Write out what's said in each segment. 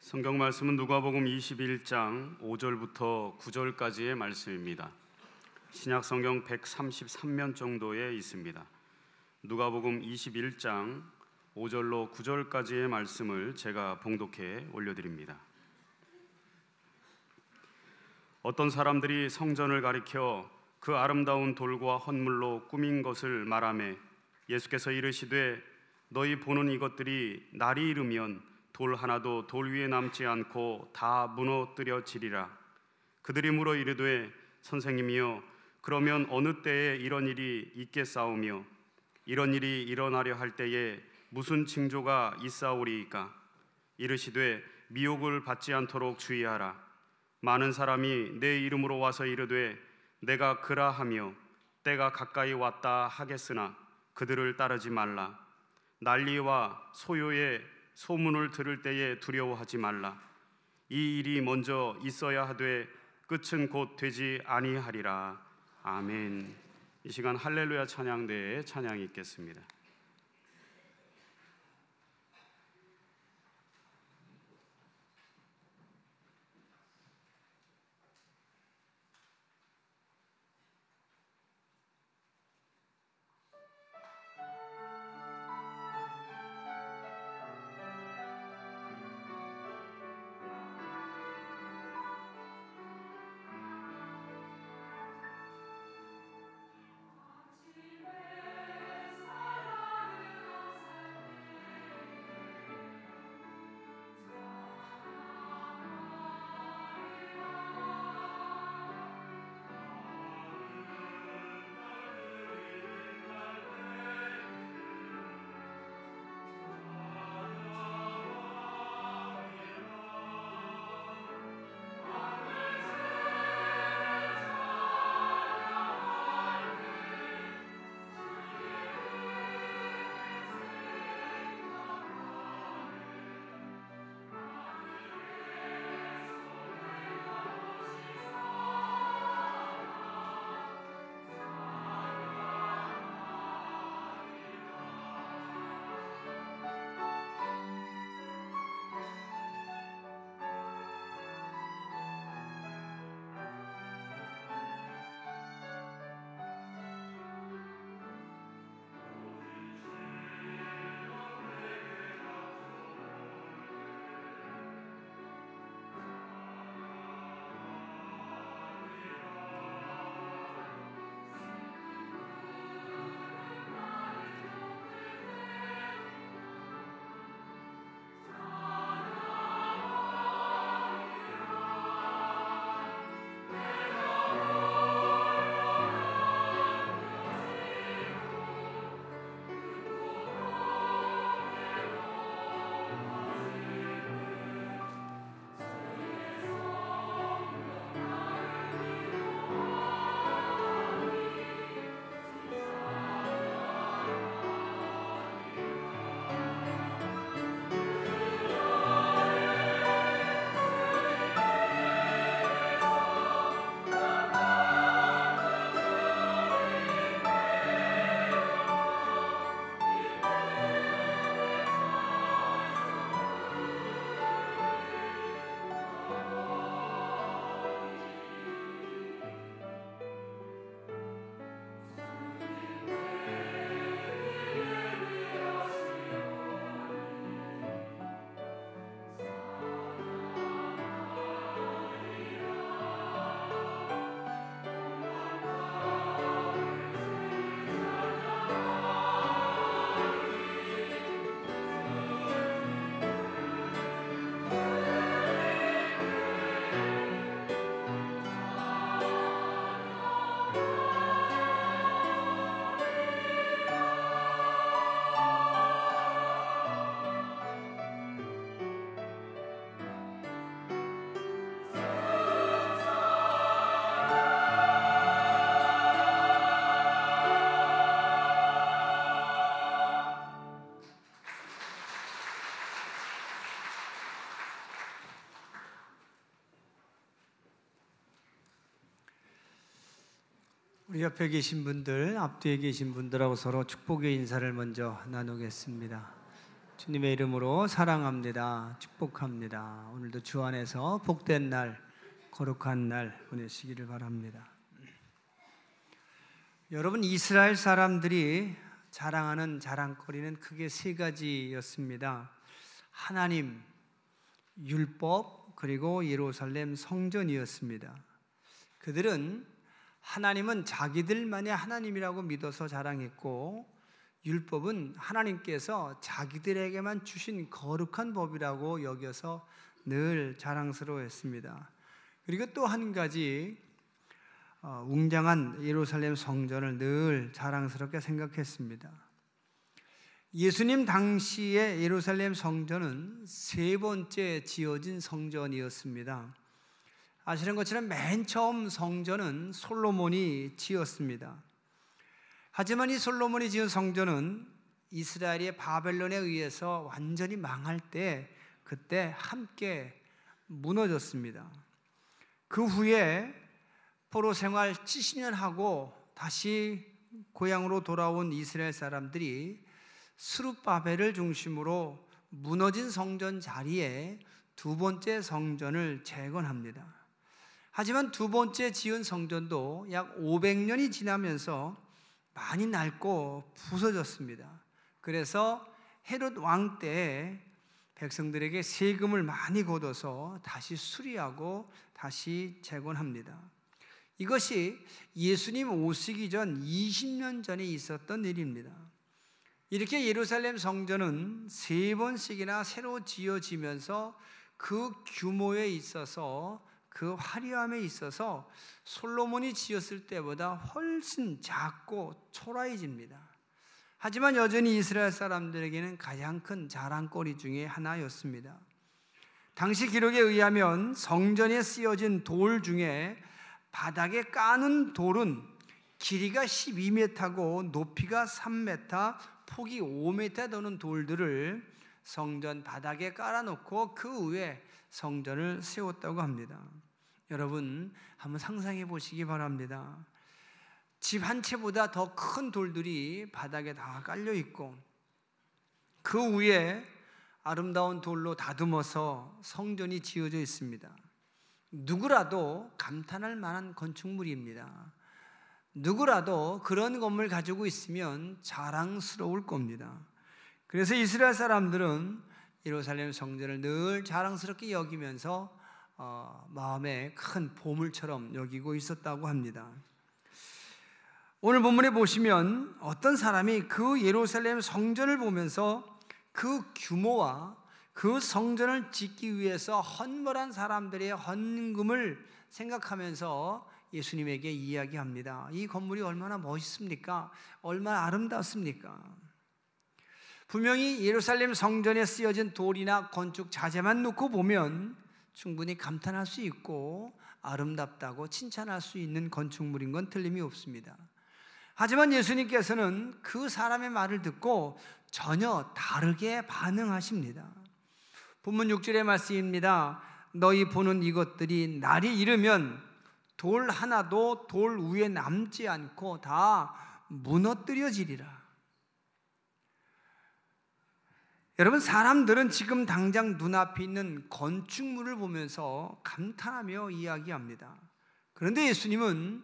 성경 말씀은 누가복음 21장 5절부터 9절까지의 말씀입니다. 신약 성경 133면 정도에 있습니다. 누가복음 21장 5절로 9절까지의 말씀을 제가 봉독해 올려드립니다. 어떤 사람들이 성전을 가리켜 그 아름다운 돌과 헌물로 꾸민 것을 말하매 예수께서 이르시되 너희 보는 이것들이 날이 이르면 돌 하나도 돌 위에 남지 않고 다 무너뜨려지리라. 그들이 물어 이르되 선생님이여 그러면 어느 때에 이런 일이 있겠사오며 이런 일이 일어나려 할 때에 무슨 징조가 있사오리이까? 이르시되 미혹을 받지 않도록 주의하라. 많은 사람이 내 이름으로 와서 이르되 내가 그라하며 때가 가까이 왔다 하겠으나 그들을 따르지 말라. 난리와 소요의 소문을 들을 때에 두려워하지 말라. 이 일이 먼저 있어야 하되 끝은 곧 되지 아니하리라. 아멘. 이 시간 할렐루야 찬양대에 찬양이 있겠습니다. 우리 옆에 계신 분들, 앞뒤에 계신 분들하고 서로 축복의 인사를 먼저 나누겠습니다. 주님의 이름으로 사랑합니다. 축복합니다. 오늘도 주 안에서 복된 날, 거룩한 날 보내시기를 바랍니다. 여러분, 이스라엘 사람들이 자랑하는 자랑거리는 크게 세 가지였습니다. 하나님, 율법, 그리고 예루살렘 성전이었습니다. 그들은 하나님은 자기들만의 하나님이라고 믿어서 자랑했고, 율법은 하나님께서 자기들에게만 주신 거룩한 법이라고 여겨서 늘 자랑스러워했습니다. 그리고 또 한 가지, 웅장한 예루살렘 성전을 늘 자랑스럽게 생각했습니다. 예수님 당시의 예루살렘 성전은 세 번째 지어진 성전이었습니다. 아시는 것처럼 맨 처음 성전은 솔로몬이 지었습니다. 하지만 이 솔로몬이 지은 성전은 이스라엘이 바벨론에 의해서 완전히 망할 때 그때 함께 무너졌습니다. 그 후에 포로 생활 70년 하고 다시 고향으로 돌아온 이스라엘 사람들이 스룹바벨을 중심으로 무너진 성전 자리에 두 번째 성전을 재건합니다. 하지만 두 번째 지은 성전도 약 500년이 지나면서 많이 낡고 부서졌습니다. 그래서 헤롯 왕 때에 백성들에게 세금을 많이 걷어서 다시 수리하고 다시 재건합니다. 이것이 예수님 오시기 전 20년 전에 있었던 일입니다. 이렇게 예루살렘 성전은 세 번씩이나 새로 지어지면서 그 규모에 있어서, 그 화려함에 있어서 솔로몬이 지었을 때보다 훨씬 작고 초라해집니다. 하지만 여전히 이스라엘 사람들에게는 가장 큰 자랑거리 중에 하나였습니다. 당시 기록에 의하면 성전에 쓰여진 돌 중에 바닥에 까는 돌은 길이가 12m고 높이가 3m, 폭이 5m 되는 돌들을 성전 바닥에 깔아놓고 그 위에 성전을 세웠다고 합니다. 여러분, 한번 상상해 보시기 바랍니다. 집 한 채보다 더 큰 돌들이 바닥에 다 깔려 있고 그 위에 아름다운 돌로 다듬어서 성전이 지어져 있습니다. 누구라도 감탄할 만한 건축물입니다. 누구라도 그런 건물 가지고 있으면 자랑스러울 겁니다. 그래서 이스라엘 사람들은 예루살렘 성전을 늘 자랑스럽게 여기면서 마음에 큰 보물처럼 여기고 있었다고 합니다. 오늘 본문에 보시면 어떤 사람이 그 예루살렘 성전을 보면서 그 규모와 그 성전을 짓기 위해서 헌물한 사람들의 헌금을 생각하면서 예수님에게 이야기합니다. 이 건물이 얼마나 멋있습니까? 얼마나 아름답습니까? 분명히 예루살렘 성전에 쓰여진 돌이나 건축 자재만 놓고 보면 충분히 감탄할 수 있고 아름답다고 칭찬할 수 있는 건축물인 건 틀림이 없습니다. 하지만 예수님께서는 그 사람의 말을 듣고 전혀 다르게 반응하십니다. 본문 6절의 말씀입니다. 너희 보는 이것들이 날이 이르면 돌 하나도 돌 위에 남지 않고 다 무너뜨려지리라. 여러분, 사람들은 지금 당장 눈앞에 있는 건축물을 보면서 감탄하며 이야기합니다. 그런데 예수님은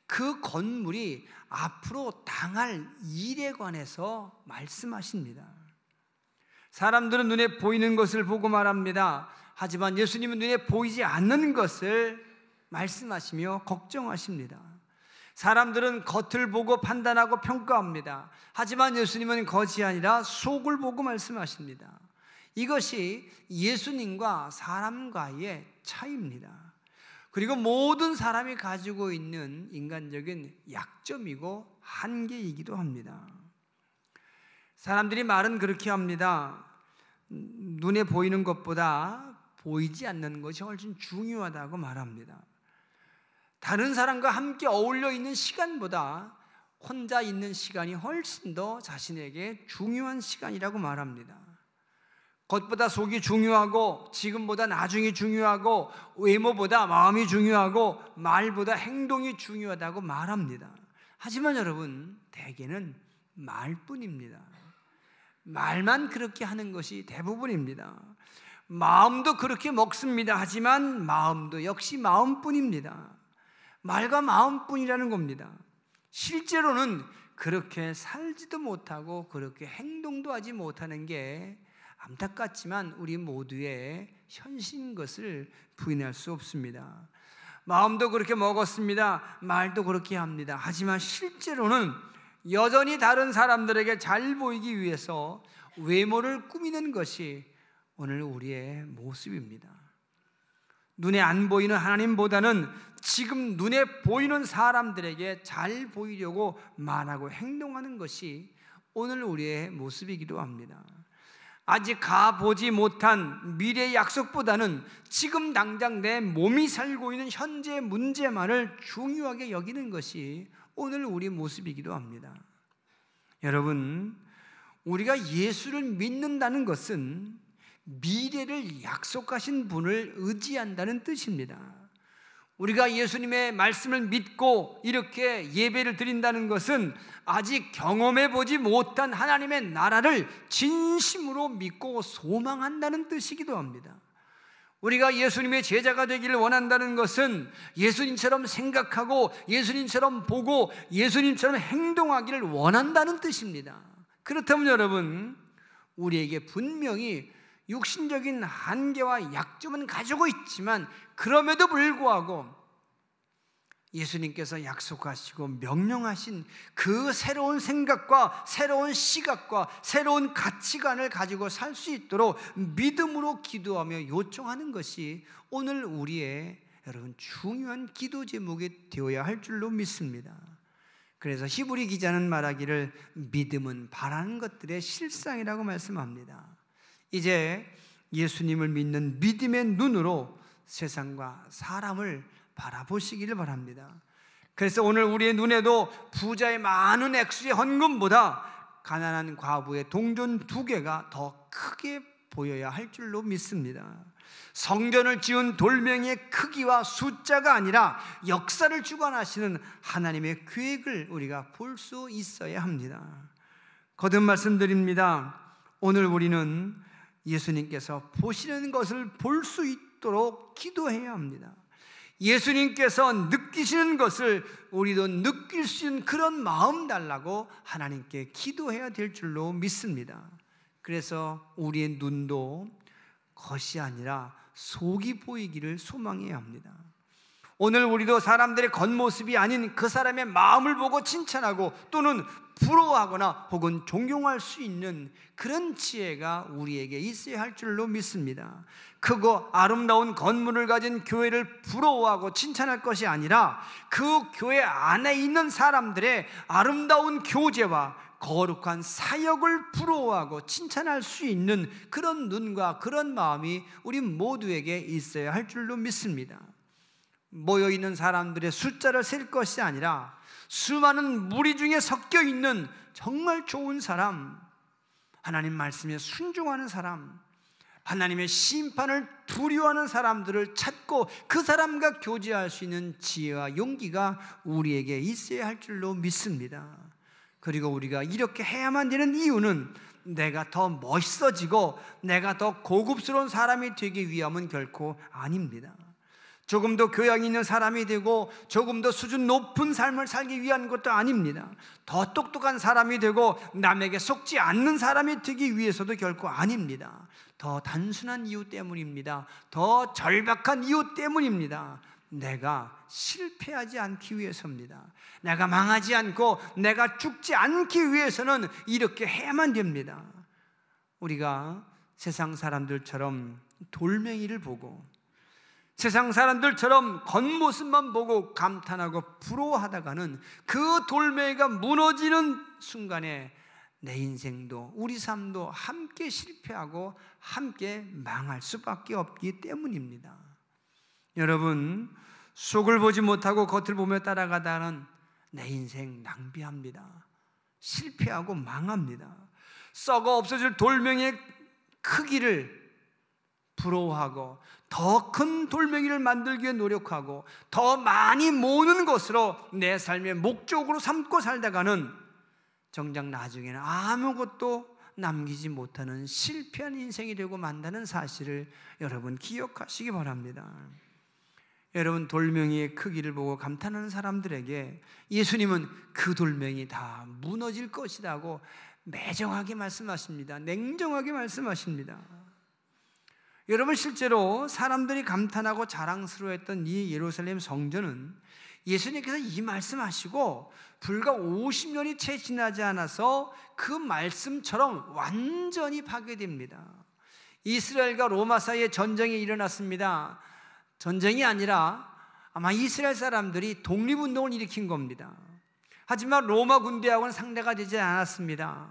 그 건물이 앞으로 당할 일에 관해서 말씀하십니다. 사람들은 눈에 보이는 것을 보고 말합니다. 하지만 예수님은 눈에 보이지 않는 것을 말씀하시며 걱정하십니다. 사람들은 겉을 보고 판단하고 평가합니다. 하지만 예수님은 겉이 아니라 속을 보고 말씀하십니다. 이것이 예수님과 사람과의 차이입니다. 그리고 모든 사람이 가지고 있는 인간적인 약점이고 한계이기도 합니다. 사람들이 말은 그렇게 합니다. 눈에 보이는 것보다 보이지 않는 것이 훨씬 중요하다고 말합니다. 다른 사람과 함께 어울려 있는 시간보다 혼자 있는 시간이 훨씬 더 자신에게 중요한 시간이라고 말합니다. 겉보다 속이 중요하고 지금보다 나중이 중요하고 외모보다 마음이 중요하고 말보다 행동이 중요하다고 말합니다. 하지만 여러분, 대개는 말뿐입니다. 말만 그렇게 하는 것이 대부분입니다. 마음도 그렇게 먹습니다. 하지만 마음도 역시 마음뿐입니다. 말과 마음뿐이라는 겁니다. 실제로는 그렇게 살지도 못하고 그렇게 행동도 하지 못하는 게 안타깝지만 우리 모두의 현실인 것을 부인할 수 없습니다. 마음도 그렇게 먹었습니다. 말도 그렇게 합니다. 하지만 실제로는 여전히 다른 사람들에게 잘 보이기 위해서 외모를 꾸미는 것이 오늘 우리의 모습입니다. 눈에 안 보이는 하나님보다는 지금 눈에 보이는 사람들에게 잘 보이려고 말하고 행동하는 것이 오늘 우리의 모습이기도 합니다. 아직 가보지 못한 미래의 약속보다는 지금 당장 내 몸이 살고 있는 현재 문제만을 중요하게 여기는 것이 오늘 우리 모습이기도 합니다. 여러분, 우리가 예수를 믿는다는 것은 미래를 약속하신 분을 의지한다는 뜻입니다. 우리가 예수님의 말씀을 믿고 이렇게 예배를 드린다는 것은 아직 경험해 보지 못한 하나님의 나라를 진심으로 믿고 소망한다는 뜻이기도 합니다. 우리가 예수님의 제자가 되기를 원한다는 것은 예수님처럼 생각하고 예수님처럼 보고 예수님처럼 행동하기를 원한다는 뜻입니다. 그렇다면 여러분, 우리에게 분명히 육신적인 한계와 약점은 가지고 있지만 그럼에도 불구하고 예수님께서 약속하시고 명령하신 그 새로운 생각과 새로운 시각과 새로운 가치관을 가지고 살 수 있도록 믿음으로 기도하며 요청하는 것이 오늘 우리의 여러분 중요한 기도 제목이 되어야 할 줄로 믿습니다. 그래서 히브리 기자는 말하기를 믿음은 바라는 것들의 실상이라고 말씀합니다. 이제 예수님을 믿는 믿음의 눈으로 세상과 사람을 바라보시기를 바랍니다. 그래서 오늘 우리의 눈에도 부자의 많은 액수의 헌금보다 가난한 과부의 동전 2개가 더 크게 보여야 할 줄로 믿습니다. 성전을 지은 돌멩이의 크기와 숫자가 아니라 역사를 주관하시는 하나님의 계획을 우리가 볼 수 있어야 합니다. 거듭 말씀드립니다. 오늘 우리는 예수님께서 보시는 것을 볼 수 있도록 기도해야 합니다. 예수님께서 느끼시는 것을 우리도 느낄 수 있는 그런 마음 달라고 하나님께 기도해야 될 줄로 믿습니다. 그래서 우리의 눈도 겉이 아니라 속이 보이기를 소망해야 합니다. 오늘 우리도 사람들의 겉모습이 아닌 그 사람의 마음을 보고 칭찬하고 또는 부러워하거나 혹은 존경할 수 있는 그런 지혜가 우리에게 있어야 할 줄로 믿습니다. 크고 아름다운 건물을 가진 교회를 부러워하고 칭찬할 것이 아니라 그 교회 안에 있는 사람들의 아름다운 교제와 거룩한 사역을 부러워하고 칭찬할 수 있는 그런 눈과 그런 마음이 우리 모두에게 있어야 할 줄로 믿습니다. 모여있는 사람들의 숫자를 셀 것이 아니라 수많은 무리 중에 섞여 있는 정말 좋은 사람, 하나님 말씀에 순종하는 사람, 하나님의 심판을 두려워하는 사람들을 찾고 그 사람과 교제할 수 있는 지혜와 용기가 우리에게 있어야 할 줄로 믿습니다. 그리고 우리가 이렇게 해야만 되는 이유는 내가 더 멋있어지고 내가 더 고급스러운 사람이 되기 위함은 결코 아닙니다. 조금 더 교양 있는 사람이 되고 조금 더 수준 높은 삶을 살기 위한 것도 아닙니다. 더 똑똑한 사람이 되고 남에게 속지 않는 사람이 되기 위해서도 결코 아닙니다. 더 단순한 이유 때문입니다. 더 절박한 이유 때문입니다. 내가 실패하지 않기 위해서입니다. 내가 망하지 않고 내가 죽지 않기 위해서는 이렇게 해야만 됩니다. 우리가 세상 사람들처럼 돌멩이를 보고 세상 사람들처럼 겉모습만 보고 감탄하고 부러워하다가는 그 돌멩이가 무너지는 순간에 내 인생도 우리 삶도 함께 실패하고 함께 망할 수밖에 없기 때문입니다. 여러분, 속을 보지 못하고 겉을 보며 따라가다는 내 인생 낭비합니다. 실패하고 망합니다. 썩어 없어질 돌멩이의 크기를 부러워하고 더 큰 돌멩이를 만들기 위해 노력하고 더 많이 모으는 것으로 내 삶의 목적으로 삼고 살다가는 정작 나중에는 아무것도 남기지 못하는 실패한 인생이 되고 만다는 사실을 여러분 기억하시기 바랍니다. 여러분, 돌멩이의 크기를 보고 감탄하는 사람들에게 예수님은 그 돌멩이 다 무너질 것이라고 매정하게 말씀하십니다. 냉정하게 말씀하십니다. 여러분, 실제로 사람들이 감탄하고 자랑스러워했던 이 예루살렘 성전은 예수님께서 이 말씀하시고 불과 50년이 채 지나지 않아서 그 말씀처럼 완전히 파괴됩니다. 이스라엘과 로마 사이에 전쟁이 일어났습니다. 전쟁이 아니라 아마 이스라엘 사람들이 독립운동을 일으킨 겁니다. 하지만 로마 군대하고는 상대가 되지 않았습니다.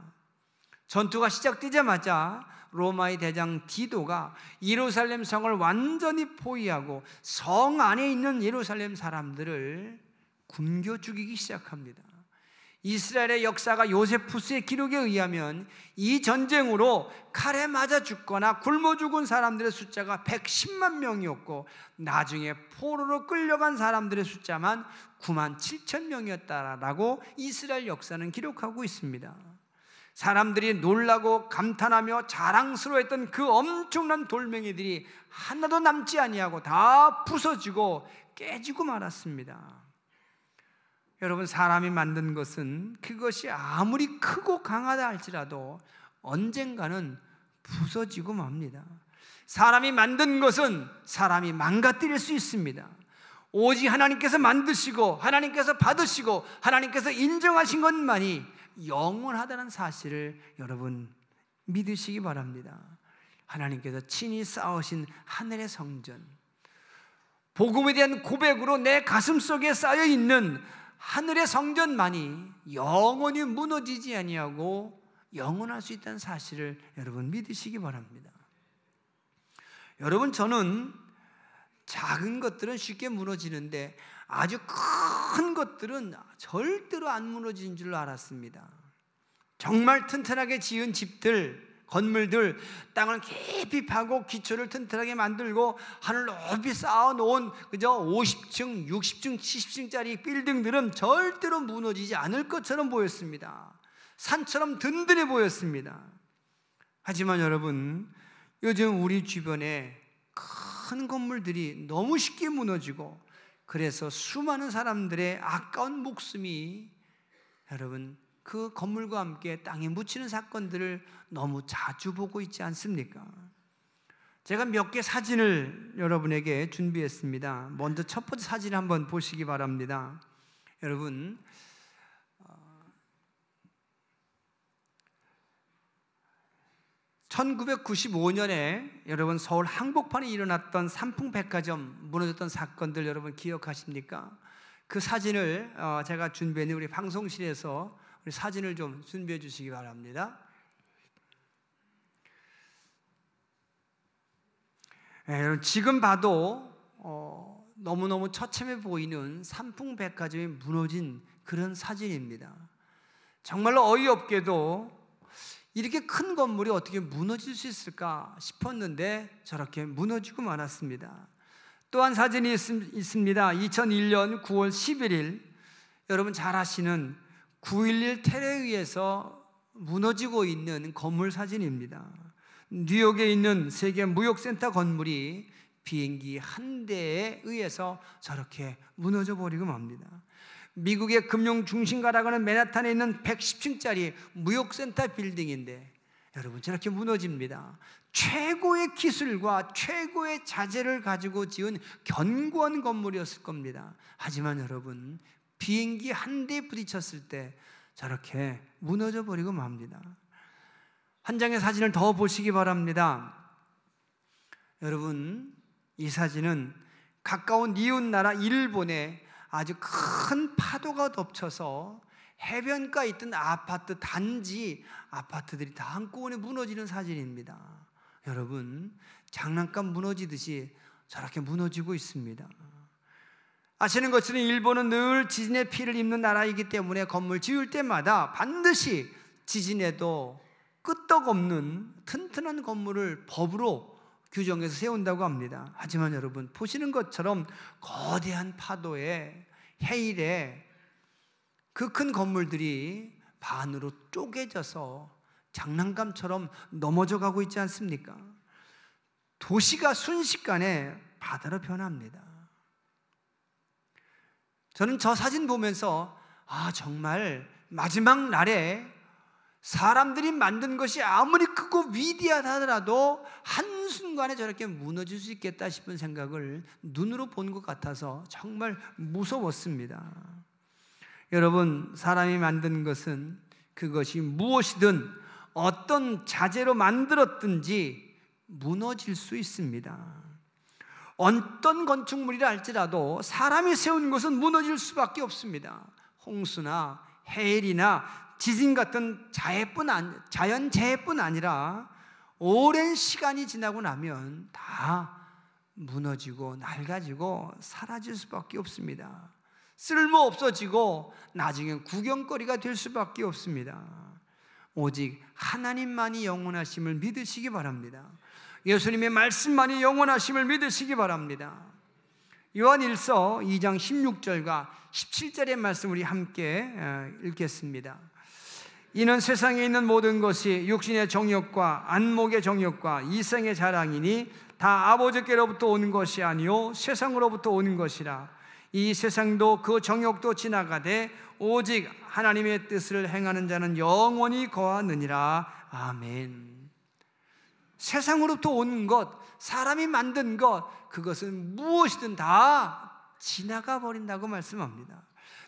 전투가 시작되자마자 로마의 대장 디도가 예루살렘 성을 완전히 포위하고 성 안에 있는 예루살렘 사람들을 굶겨 죽이기 시작합니다. 이스라엘의 역사가 요세푸스의 기록에 의하면 이 전쟁으로 칼에 맞아 죽거나 굶어 죽은 사람들의 숫자가 110만 명이었고 나중에 포로로 끌려간 사람들의 숫자만 9만 7천 명이었다라고 이스라엘 역사는 기록하고 있습니다. 사람들이 놀라고 감탄하며 자랑스러워했던 그 엄청난 돌멩이들이 하나도 남지 아니하고 다 부서지고 깨지고 말았습니다. 여러분, 사람이 만든 것은 그것이 아무리 크고 강하다 할지라도 언젠가는 부서지고 맙니다. 사람이 만든 것은 사람이 망가뜨릴 수 있습니다. 오직 하나님께서 만드시고 하나님께서 받으시고 하나님께서 인정하신 것만이 영원하다는 사실을 여러분 믿으시기 바랍니다. 하나님께서 친히 쌓으신 하늘의 성전, 복음에 대한 고백으로 내 가슴 속에 쌓여 있는 하늘의 성전만이 영원히 무너지지 아니하고 영원할 수 있다는 사실을 여러분 믿으시기 바랍니다. 여러분, 저는 작은 것들은 쉽게 무너지는데 아주 큰 것들은 절대로 안 무너지는 줄 알았습니다. 정말 튼튼하게 지은 집들, 건물들, 땅을 깊이 파고 기초를 튼튼하게 만들고 하늘 높이 쌓아놓은 그저 50층, 60층, 70층짜리 빌딩들은 절대로 무너지지 않을 것처럼 보였습니다. 산처럼 든든해 보였습니다. 하지만 여러분, 요즘 우리 주변에 큰 건물들이 너무 쉽게 무너지고 그래서 수많은 사람들의 아까운 목숨이 여러분 그 건물과 함께 땅에 묻히는 사건들을 너무 자주 보고 있지 않습니까? 제가 몇 개 사진을 여러분에게 준비했습니다. 먼저 첫 번째 사진을 한번 보시기 바랍니다. 여러분, 1995년에 여러분 서울 한복판에 일어났던 삼풍백화점 무너졌던 사건들 여러분 기억하십니까? 그 사진을 제가 준비했는데 우리 방송실에서 우리 사진을 좀 준비해 주시기 바랍니다. 여러분, 지금 봐도 너무너무 처참해 보이는 삼풍백화점이 무너진 그런 사진입니다. 정말로 어이없게도 이렇게 큰 건물이 어떻게 무너질 수 있을까 싶었는데 저렇게 무너지고 말았습니다. 또한 사진이 있습니다. 2001년 9월 11일 여러분 잘 아시는 9.11 테러에 의해서 무너지고 있는 건물 사진입니다. 뉴욕에 있는 세계 무역센터 건물이 비행기 한 대에 의해서 저렇게 무너져 버리고 맙니다. 미국의 금융 중심가라고 하는 맨하탄에 있는 110층짜리 무역센터 빌딩인데 여러분 저렇게 무너집니다. 최고의 기술과 최고의 자재를 가지고 지은 견고한 건물이었을 겁니다. 하지만 여러분 비행기 한 대에 부딪혔을 때 저렇게 무너져 버리고 맙니다. 한 장의 사진을 더 보시기 바랍니다. 여러분, 이 사진은 가까운 이웃 나라 일본에 아주 큰 파도가 덮쳐서 해변가에 있던 아파트 단지 아파트들이 다 한꺼번에 무너지는 사진입니다. 여러분, 장난감 무너지듯이 저렇게 무너지고 있습니다. 아시는 것처럼 일본은 늘 지진의 피해를 입는 나라이기 때문에 건물 지을 때마다 반드시 지진에도 끄떡없는 튼튼한 건물을 법으로 규정해서 세운다고 합니다. 하지만 여러분 보시는 것처럼 거대한 파도에 해일에 그 큰 건물들이 반으로 쪼개져서 장난감처럼 넘어져 가고 있지 않습니까? 도시가 순식간에 바다로 변합니다. 저는 저 사진 보면서 정말 마지막 날에 사람들이 만든 것이 아무리 크고 위대하다 하더라도 한순간에 저렇게 무너질 수 있겠다 싶은 생각을 눈으로 본 것 같아서 정말 무서웠습니다. 여러분, 사람이 만든 것은 그것이 무엇이든 어떤 자재로 만들었든지 무너질 수 있습니다. 어떤 건축물이라 할지라도 사람이 세운 것은 무너질 수밖에 없습니다. 홍수나 해일이나 지진 같은 자연재해뿐 아니라 오랜 시간이 지나고 나면 다 무너지고 낡아지고 사라질 수밖에 없습니다. 쓸모없어지고 나중엔 구경거리가 될 수밖에 없습니다. 오직 하나님만이 영원하심을 믿으시기 바랍니다. 예수님의 말씀만이 영원하심을 믿으시기 바랍니다. 요한일서 2장 16절과 17절의 말씀 우리 함께 읽겠습니다. 이는 세상에 있는 모든 것이 육신의 정욕과 안목의 정욕과 이생의 자랑이니 다 아버지께로부터 오는 것이 아니요 세상으로부터 오는 것이라. 이 세상도 그 정욕도 지나가되 오직 하나님의 뜻을 행하는 자는 영원히 거하느니라. 아멘. 세상으로부터 오는 것, 사람이 만든 것, 그것은 무엇이든 다 지나가 버린다고 말씀합니다.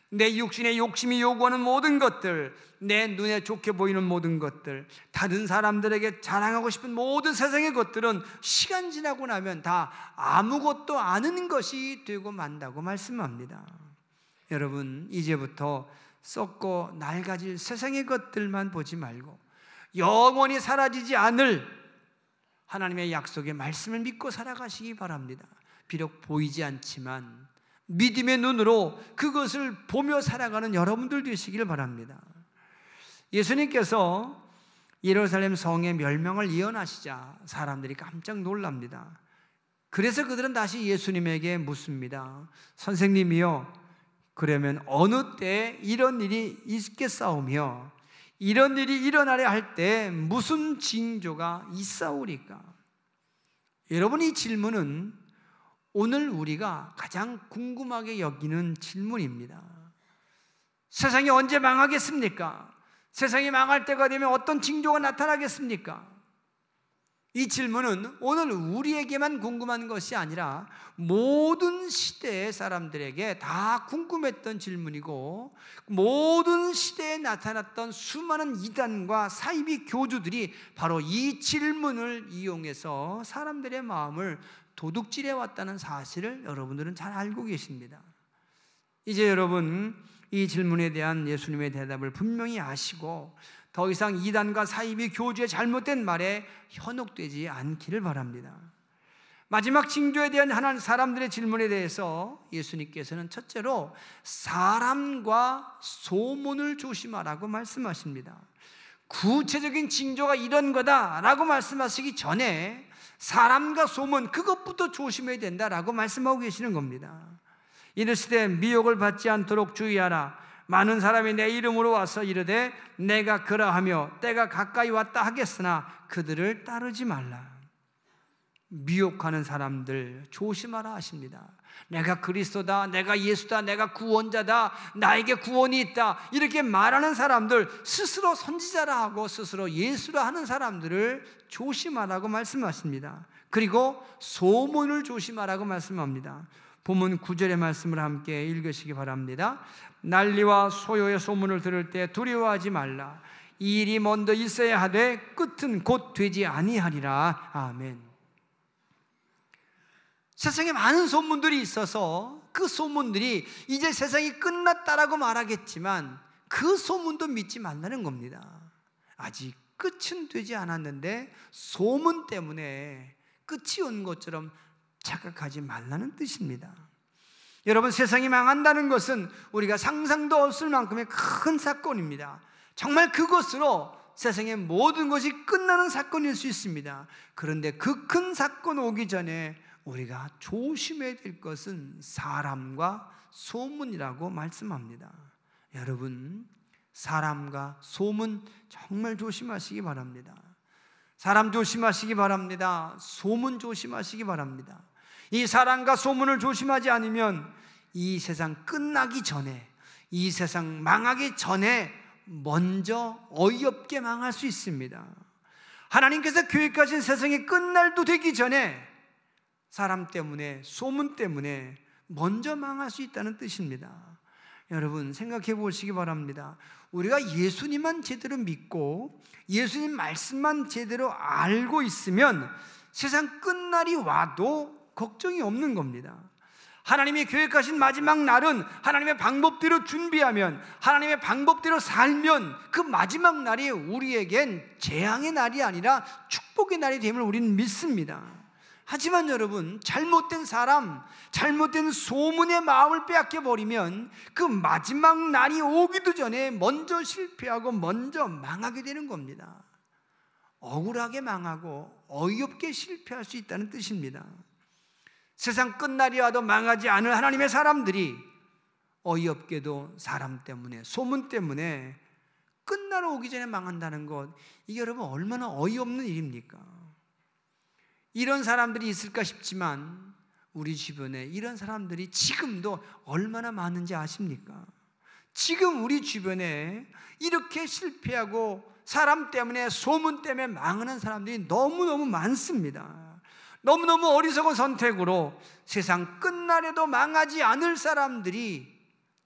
내 육신의 욕심이 요구하는 모든 것들, 내 눈에 좋게 보이는 모든 것들, 다른 사람들에게 자랑하고 싶은 모든 세상의 것들은 시간 지나고 나면 다 아무것도 아닌 것이 되고 만다고 말씀합니다. 여러분, 이제부터 썩고 낡아질 세상의 것들만 보지 말고 영원히 사라지지 않을 하나님의 약속의 말씀을 믿고 살아가시기 바랍니다. 비록 보이지 않지만 믿음의 눈으로 그것을 보며 살아가는 여러분들 되시길 바랍니다. 예수님께서 예루살렘 성의 멸망을 예언하시자 사람들이 깜짝 놀랍니다. 그래서 그들은 다시 예수님에게 묻습니다. 선생님이요, 그러면 어느 때 이런 일이 있겠사오며 이런 일이 일어나려 할 때 무슨 징조가 있사오리까? 여러분, 이 질문은 오늘 우리가 가장 궁금하게 여기는 질문입니다. 세상이 언제 망하겠습니까? 세상이 망할 때가 되면 어떤 징조가 나타나겠습니까? 이 질문은 오늘 우리에게만 궁금한 것이 아니라 모든 시대의 사람들에게 다 궁금했던 질문이고, 모든 시대에 나타났던 수많은 이단과 사이비 교주들이 바로 이 질문을 이용해서 사람들의 마음을 도둑질해 왔다는 사실을 여러분들은 잘 알고 계십니다. 이제 여러분, 이 질문에 대한 예수님의 대답을 분명히 아시고 더 이상 이단과 사이비 교주의 잘못된 말에 현혹되지 않기를 바랍니다. 마지막 징조에 대한 하나님 사람들의 질문에 대해서 예수님께서는 첫째로 사람과 소문을 조심하라고 말씀하십니다. 구체적인 징조가 이런 거다라고 말씀하시기 전에 사람과 소문, 그것부터 조심해야 된다라고 말씀하고 계시는 겁니다. 이르시되 미혹을 받지 않도록 주의하라. 많은 사람이 내 이름으로 와서 이르되 내가 그러하며 때가 가까이 왔다 하겠으나 그들을 따르지 말라. 미혹하는 사람들 조심하라 하십니다. 내가 그리스도다, 내가 예수다, 내가 구원자다, 나에게 구원이 있다, 이렇게 말하는 사람들, 스스로 선지자라 하고 스스로 예수라 하는 사람들을 조심하라고 말씀하십니다. 그리고 소문을 조심하라고 말씀합니다. 본문 9절의 말씀을 함께 읽으시기 바랍니다. 난리와 소요의 소문을 들을 때 두려워하지 말라. 이 일이 먼저 있어야 하되 끝은 곧 되지 아니하리라. 아멘. 세상에 많은 소문들이 있어서 그 소문들이 이제 세상이 끝났다라고 말하겠지만 그 소문도 믿지 말라는 겁니다. 아직 끝은 되지 않았는데 소문 때문에 끝이 온 것처럼 착각하지 말라는 뜻입니다. 여러분, 세상이 망한다는 것은 우리가 상상도 없을 만큼의 큰 사건입니다. 정말 그것으로 세상의 모든 것이 끝나는 사건일 수 있습니다. 그런데 그 큰 사건 오기 전에 우리가 조심해야 될 것은 사람과 소문이라고 말씀합니다. 여러분, 사람과 소문 정말 조심하시기 바랍니다. 사람 조심하시기 바랍니다. 소문 조심하시기 바랍니다. 이 사람과 소문을 조심하지 않으면 이 세상 끝나기 전에, 이 세상 망하기 전에 먼저 어이없게 망할 수 있습니다. 하나님께서 계획하신 세상이 끝날도 되기 전에 사람 때문에, 소문 때문에 먼저 망할 수 있다는 뜻입니다. 여러분 생각해 보시기 바랍니다. 우리가 예수님만 제대로 믿고 예수님 말씀만 제대로 알고 있으면 세상 끝날이 와도 걱정이 없는 겁니다. 하나님이 계획하신 마지막 날은 하나님의 방법대로 준비하면, 하나님의 방법대로 살면 그 마지막 날이 우리에겐 재앙의 날이 아니라 축복의 날이 됨을 우리는 믿습니다. 하지만 여러분, 잘못된 사람, 잘못된 소문의 마음을 빼앗겨버리면 그 마지막 날이 오기도 전에 먼저 실패하고 먼저 망하게 되는 겁니다. 억울하게 망하고 어이없게 실패할 수 있다는 뜻입니다. 세상 끝날이 와도 망하지 않을 하나님의 사람들이 어이없게도 사람 때문에, 소문 때문에 끝날 오기 전에 망한다는 것, 이게 여러분 얼마나 어이없는 일입니까? 이런 사람들이 있을까 싶지만 우리 주변에 이런 사람들이 지금도 얼마나 많은지 아십니까? 지금 우리 주변에 이렇게 실패하고 사람 때문에, 소문 때문에 망하는 사람들이 너무너무 많습니다. 너무너무 어리석은 선택으로 세상 끝날에도 망하지 않을 사람들이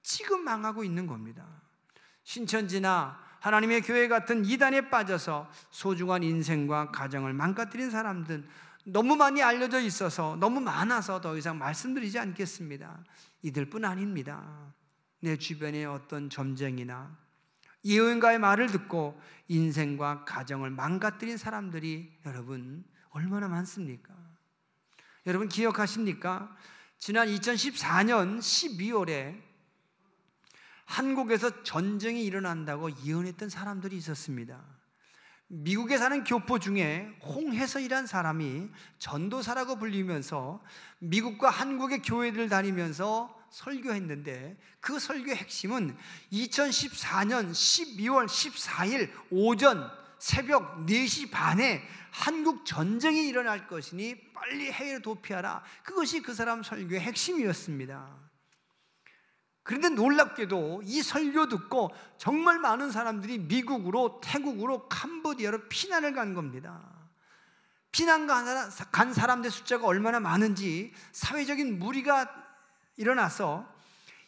지금 망하고 있는 겁니다. 신천지나 하나님의 교회 같은 이단에 빠져서 소중한 인생과 가정을 망가뜨린 사람들은 너무 많이 알려져 있어서, 너무 많아서 더 이상 말씀드리지 않겠습니다. 이들뿐 아닙니다. 내 주변에 어떤 점쟁이나 예언가의 말을 듣고 인생과 가정을 망가뜨린 사람들이 여러분 얼마나 많습니까? 여러분 기억하십니까? 지난 2014년 12월에 한국에서 전쟁이 일어난다고 예언했던 사람들이 있었습니다. 미국에 사는 교포 중에 홍해서이라는 사람이 전도사라고 불리면서 미국과 한국의 교회를 다니면서 설교했는데, 그 설교의 핵심은 2014년 12월 14일 오전 새벽 4시 반에 한국 전쟁이 일어날 것이니 빨리 해외로 도피하라. 그것이 그 사람 설교의 핵심이었습니다. 그런데 놀랍게도 이 설교 듣고 정말 많은 사람들이 미국으로, 태국으로, 캄보디아로 피난을 간 겁니다. 피난 간 사람들 숫자가 얼마나 많은지 사회적인 무리가 일어나서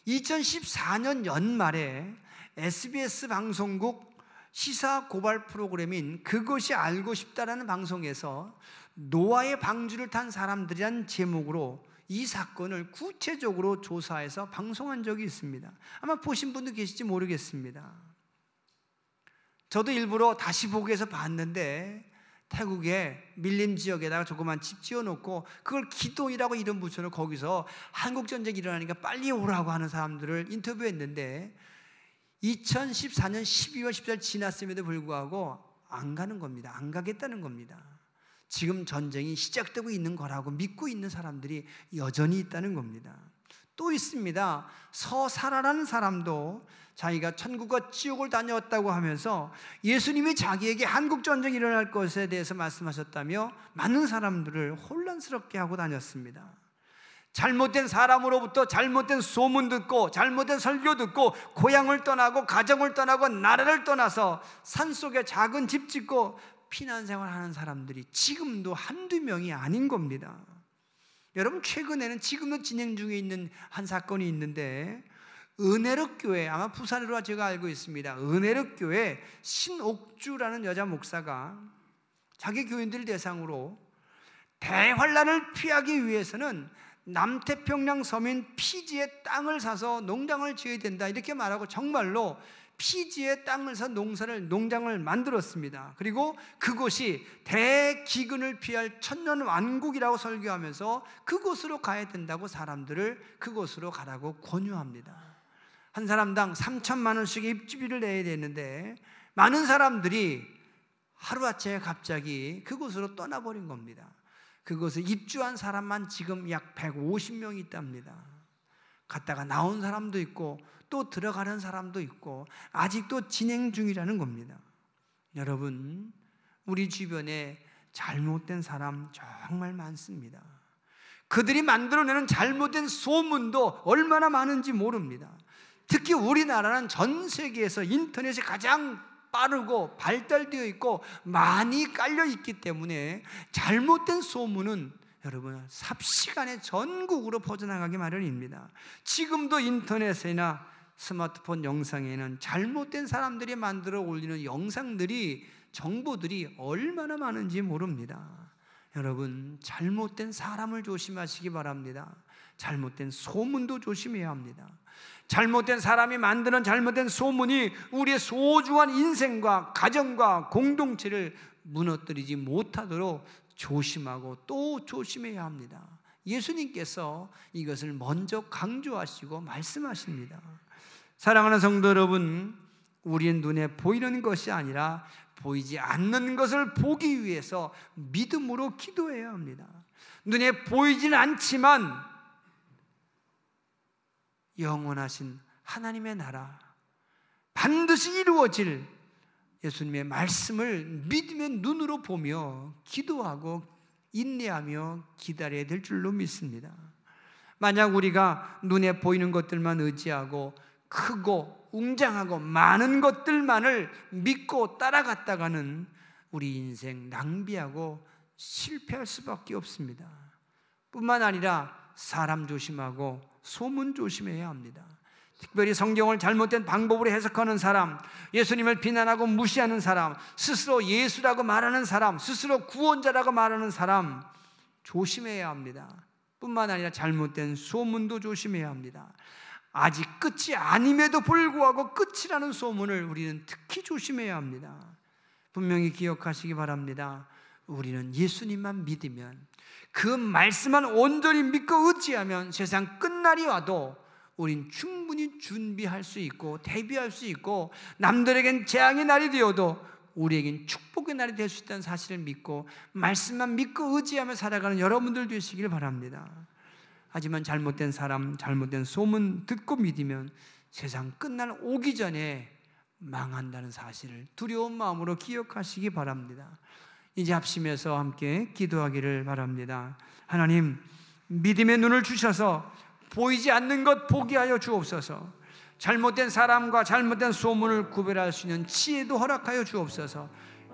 2014년 연말에 SBS 방송국 시사 고발 프로그램인 그것이 알고 싶다라는 방송에서 노아의 방주를 탄 사람들이란 제목으로 이 사건을 구체적으로 조사해서 방송한 적이 있습니다. 아마 보신 분도 계실지 모르겠습니다. 저도 일부러 다시 보기 위해서 봤는데, 태국의 밀림 지역에다가 조그만 집 지어놓고 그걸 기도이라고 이름 붙여놓고 거기서 한국전쟁이 일어나니까 빨리 오라고 하는 사람들을 인터뷰했는데 2014년 12월 14일 지났음에도 불구하고 안 가는 겁니다. 안 가겠다는 겁니다. 지금 전쟁이 시작되고 있는 거라고 믿고 있는 사람들이 여전히 있다는 겁니다. 또 있습니다. 서사라라는 사람도 자기가 천국과 지옥을 다녀왔다고 하면서 예수님이 자기에게 한국 전쟁이 일어날 것에 대해서 말씀하셨다며 많은 사람들을 혼란스럽게 하고 다녔습니다. 잘못된 사람으로부터 잘못된 소문 듣고 잘못된 설교 듣고 고향을 떠나고 가정을 떠나고 나라를 떠나서 산속에 작은 집 짓고 피난 생활하는 사람들이 지금도 한두 명이 아닌 겁니다. 여러분, 최근에는 지금도 진행 중에 있는 한 사건이 있는데, 은혜롭교회, 아마 부산으로 제가 알고 있습니다. 은혜롭교회 신옥주라는 여자 목사가 자기 교인들 대상으로 대환란을 피하기 위해서는 남태평양 서민 피지의 땅을 사서 농장을 지어야 된다, 이렇게 말하고 정말로 피지의 땅을 사 농장을 만들었습니다. 그리고 그곳이 대기근을 피할 천년 왕국이라고 설교하면서 그곳으로 가야 된다고 사람들을 그곳으로 가라고 권유합니다. 한 사람당 3천만 원씩의 입주비를 내야 되는데 많은 사람들이 하루아침에 갑자기 그곳으로 떠나버린 겁니다. 그곳에 입주한 사람만 지금 약 150명이 있답니다. 갔다가 나온 사람도 있고 또 들어가는 사람도 있고 아직도 진행 중이라는 겁니다. 여러분, 우리 주변에 잘못된 사람 정말 많습니다. 그들이 만들어내는 잘못된 소문도 얼마나 많은지 모릅니다. 특히 우리나라는 전 세계에서 인터넷이 가장 빠르고 발달되어 있고 많이 깔려 있기 때문에 잘못된 소문은 여러분 삽시간에 전국으로 퍼져나가기 마련입니다. 지금도 인터넷이나 스마트폰 영상에는 잘못된 사람들이 만들어 올리는 영상들이, 정보들이 얼마나 많은지 모릅니다. 여러분, 잘못된 사람을 조심하시기 바랍니다. 잘못된 소문도 조심해야 합니다. 잘못된 사람이 만드는 잘못된 소문이 우리의 소중한 인생과 가정과 공동체를 무너뜨리지 못하도록 조심하고 또 조심해야 합니다. 예수님께서 이것을 먼저 강조하시고 말씀하십니다. 사랑하는 성도 여러분, 우리의 눈에 보이는 것이 아니라 보이지 않는 것을 보기 위해서 믿음으로 기도해야 합니다. 눈에 보이지는 않지만 영원하신 하나님의 나라, 반드시 이루어질 예수님의 말씀을 믿음의 눈으로 보며 기도하고 인내하며 기다려야 될 줄로 믿습니다. 만약 우리가 눈에 보이는 것들만 의지하고 크고 웅장하고 많은 것들만을 믿고 따라갔다가는 우리 인생 낭비하고 실패할 수밖에 없습니다. 뿐만 아니라 사람 조심하고 소문 조심해야 합니다. 특별히 성경을 잘못된 방법으로 해석하는 사람, 예수님을 비난하고 무시하는 사람, 스스로 예수라고 말하는 사람, 스스로 구원자라고 말하는 사람 조심해야 합니다. 뿐만 아니라 잘못된 소문도 조심해야 합니다. 아직 끝이 아님에도 불구하고 끝이라는 소문을 우리는 특히 조심해야 합니다. 분명히 기억하시기 바랍니다. 우리는 예수님만 믿으면, 그 말씀만 온전히 믿고 의지하면 세상 끝날이 와도 우린 충분히 준비할 수 있고 대비할 수 있고, 남들에겐 재앙의 날이 되어도 우리에겐 축복의 날이 될 수 있다는 사실을 믿고 말씀만 믿고 의지하며 살아가는 여러분들 되시길 바랍니다. 하지만 잘못된 사람, 잘못된 소문 듣고 믿으면 세상 끝날 오기 전에 망한다는 사실을 두려운 마음으로 기억하시기 바랍니다. 이제 합심해서 함께 기도하기를 바랍니다. 하나님, 믿음의 눈을 주셔서 보이지 않는 것 보게 하여 주옵소서. 잘못된 사람과 잘못된 소문을 구별할 수 있는 지혜도 허락하여 주옵소서.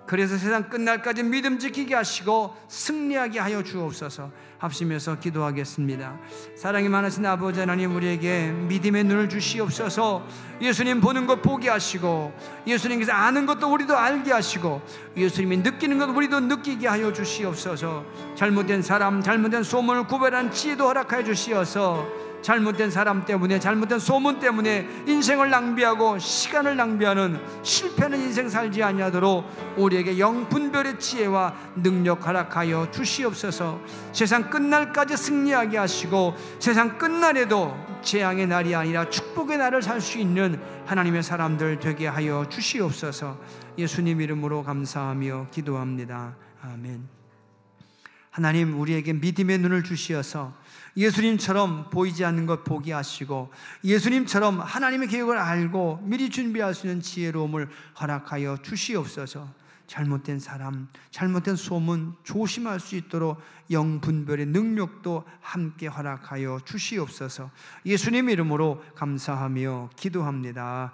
그래서 세상 끝날까지 믿음 지키게 하시고 승리하게 하여 주옵소서. 합심해서 기도하겠습니다. 사랑이 많으신 아버지 하나님, 우리에게 믿음의 눈을 주시옵소서. 예수님 보는 것 보게 하시고, 예수님께서 아는 것도 우리도 알게 하시고, 예수님이 느끼는 것 우리도 느끼게 하여 주시옵소서. 잘못된 사람, 잘못된 소문을 구별하는 지혜도 허락하여 주시어서 잘못된 사람 때문에, 잘못된 소문 때문에 인생을 낭비하고 시간을 낭비하는 실패하는 인생 살지 아니하도록 우리에게 영분별의 지혜와 능력 허락하여 주시옵소서. 세상 끝날까지 승리하게 하시고 세상 끝날에도 재앙의 날이 아니라 축복의 날을 살 수 있는 하나님의 사람들 되게 하여 주시옵소서. 예수님 이름으로 감사하며 기도합니다. 아멘. 하나님, 우리에게 믿음의 눈을 주시어서 예수님처럼 보이지 않는 것 보게 하시고, 예수님처럼 하나님의 계획을 알고 미리 준비할 수 있는 지혜로움을 허락하여 주시옵소서. 잘못된 사람, 잘못된 소문 조심할 수 있도록 영분별의 능력도 함께 허락하여 주시옵소서. 예수님 이름으로 감사하며 기도합니다.